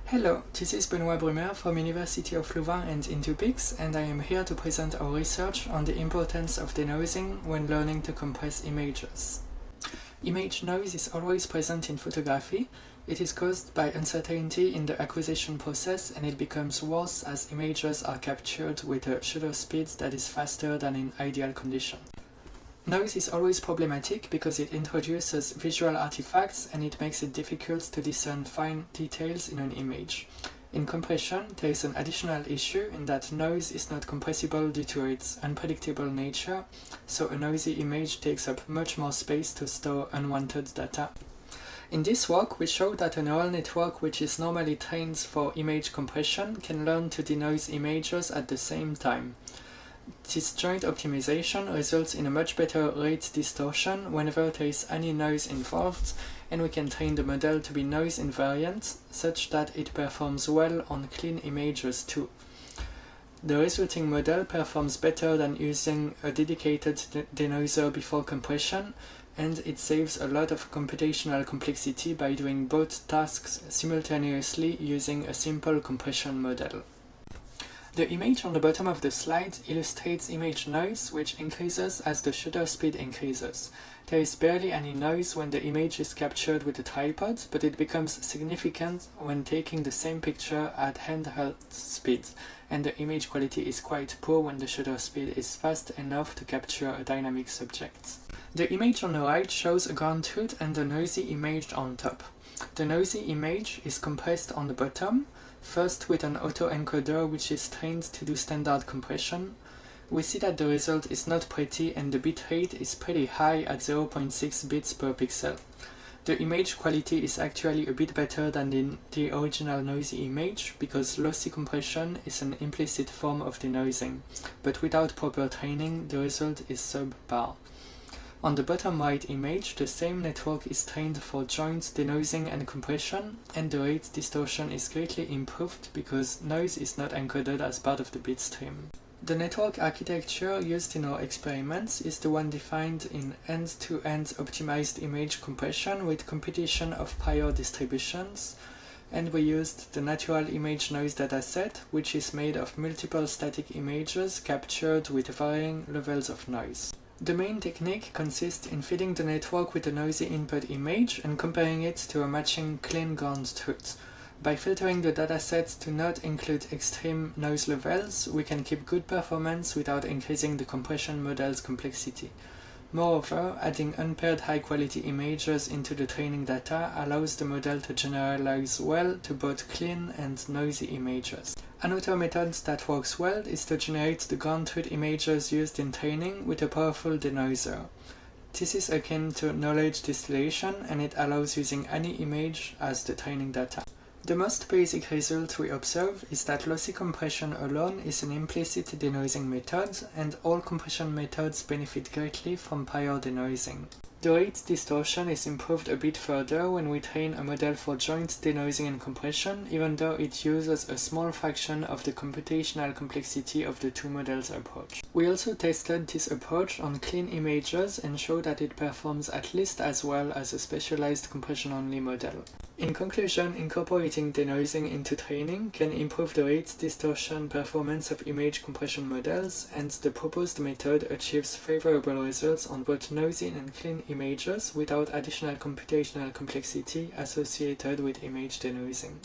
Hello, this is Benoit Brummer from University of Louvain and IntoPix, and I am here to present our research on the importance of denoising when learning to compress images. Image noise is always present in photography. It is caused by uncertainty in the acquisition process, and it becomes worse as images are captured with a shutter speed that is faster than in ideal condition. Noise is always problematic because it introduces visual artifacts and it makes it difficult to discern fine details in an image. In compression, there is an additional issue in that noise is not compressible due to its unpredictable nature, so a noisy image takes up much more space to store unwanted data. In this work, we show that a neural network which is normally trained for image compression can learn to denoise images at the same time. This joint optimization results in a much better rate distortion whenever there is any noise involved, and we can train the model to be noise invariant such that it performs well on clean images too. The resulting model performs better than using a dedicated denoiser before compression, and it saves a lot of computational complexity by doing both tasks simultaneously using a simple compression model. The image on the bottom of the slide illustrates image noise, which increases as the shutter speed increases. There is barely any noise when the image is captured with a tripod, but it becomes significant when taking the same picture at handheld speed, and the image quality is quite poor when the shutter speed is fast enough to capture a dynamic subject. The image on the right shows a ground truth and a noisy image on top. The noisy image is compressed on the bottom, first with an autoencoder which is trained to do standard compression. We see that the result is not pretty and the bitrate is pretty high at 0.6 bits per pixel. The image quality is actually a bit better than in the original noisy image because lossy compression is an implicit form of denoising, but without proper training the result is subpar. On the bottom right image, the same network is trained for joint denoising and compression, and the rate distortion is greatly improved because noise is not encoded as part of the bitstream. The network architecture used in our experiments is the one defined in end-to-end optimized image compression with computation of prior distributions, and we used the Natural Image Noise Dataset, which is made of multiple static images captured with varying levels of noise. The main technique consists in feeding the network with a noisy input image and comparing it to a matching clean ground truth. By filtering the dataset to not include extreme noise levels, we can keep good performance without increasing the compression model's complexity. Moreover, adding unpaired high-quality images into the training data allows the model to generalize well to both clean and noisy images. Another method that works well is to generate the ground truth images used in training with a powerful denoiser. This is akin to knowledge distillation, and it allows using any image as the training data. The most basic result we observe is that lossy compression alone is an implicit denoising method, and all compression methods benefit greatly from prior denoising. The rate distortion is improved a bit further when we train a model for joint denoising and compression, even though it uses a small fraction of the computational complexity of the two models' approach. We also tested this approach on clean images and showed that it performs at least as well as a specialized compression-only model. In conclusion, incorporating denoising into training can improve the rate distortion performance of image compression models, and the proposed method achieves favorable results on both noisy and clean images without additional computational complexity associated with image denoising.